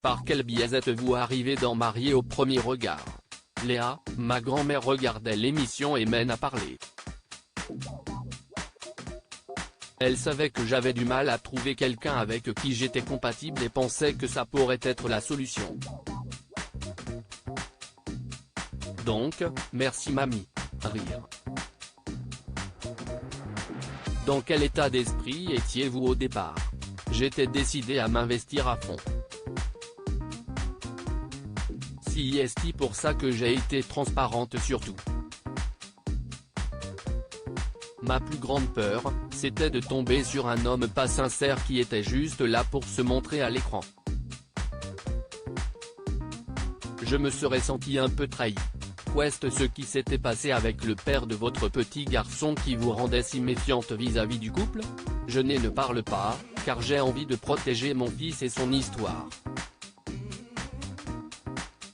Par quel biais êtes-vous arrivé dans Marié au premier regard? Léa, ma grand-mère regardait l'émission et mène à parler. Elle savait que j'avais du mal à trouver quelqu'un avec qui j'étais compatible et pensait que ça pourrait être la solution. Donc, merci mamie. Rire. Dans quel état d'esprit étiez-vous au départ? J'étais décidé à m'investir à fond. Si est pour ça que j'ai été transparente sur tout. Ma plus grande peur, c'était de tomber sur un homme pas sincère qui était juste là pour se montrer à l'écran. Je me serais senti un peu trahi. Qu'est-ce ce qui s'était passé avec le père de votre petit garçon qui vous rendait si méfiante vis-à-vis du couple? Je ne parle pas, car j'ai envie de protéger mon fils et son histoire.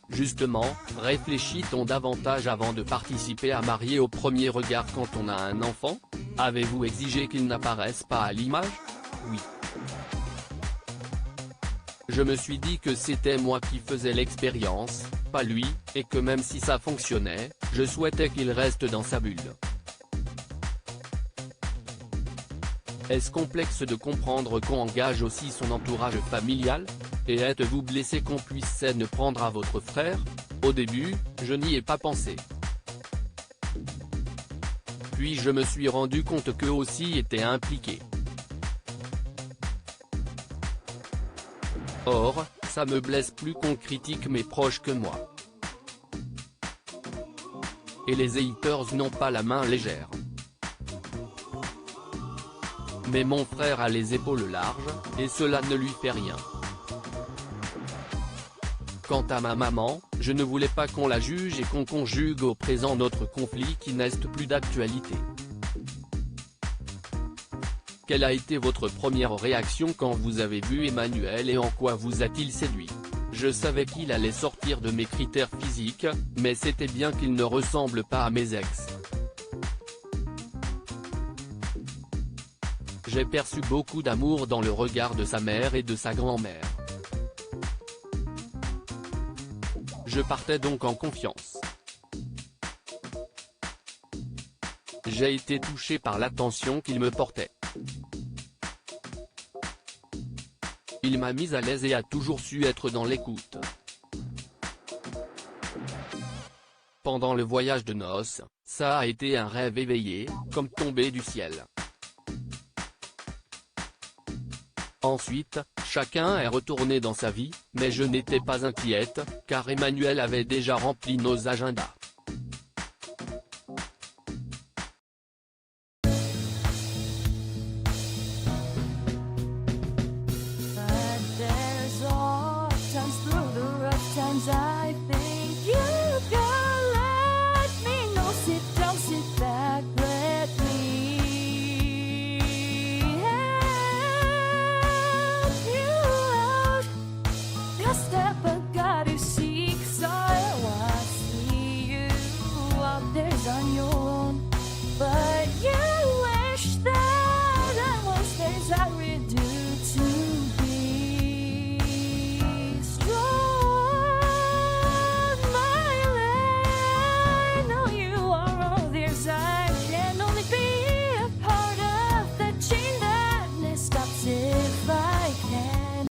Justement, réfléchit-on davantage avant de participer à Marié au premier regard quand on a un enfant? Avez-vous exigé qu'il n'apparaisse pas à l'image? Oui. Je me suis dit que c'était moi qui faisais l'expérience, pas lui, et que même si ça fonctionnait, je souhaitais qu'il reste dans sa bulle. Est-ce complexe de comprendre qu'on engage aussi son entourage familial? Et êtes-vous blessé qu'on puisse ne prendre à votre frère? Au début, je n'y ai pas pensé. Puis je me suis rendu compte qu'eux aussi étaient impliqués. Or, ça me blesse plus qu'on critique mes proches que moi. Et les haters n'ont pas la main légère. Mais mon frère a les épaules larges, et cela ne lui fait rien. Quant à ma maman, je ne voulais pas qu'on la juge et qu'on conjugue au présent notre conflit qui n'est plus d'actualité. Quelle a été votre première réaction quand vous avez vu Emmanuel et en quoi vous a-t-il séduit? Je savais qu'il allait sortir de mes critères physiques, mais c'était bien qu'il ne ressemble pas à mes ex. J'ai perçu beaucoup d'amour dans le regard de sa mère et de sa grand-mère. Je partais donc en confiance. J'ai été touché par l'attention qu'il me portait. Il m'a mis à l'aise et a toujours su être dans l'écoute. Pendant le voyage de noces, ça a été un rêve éveillé, comme tombé du ciel. Ensuite, chacun est retourné dans sa vie, mais je n'étais pas inquiète, car Emmanuel avait déjà rempli nos agendas.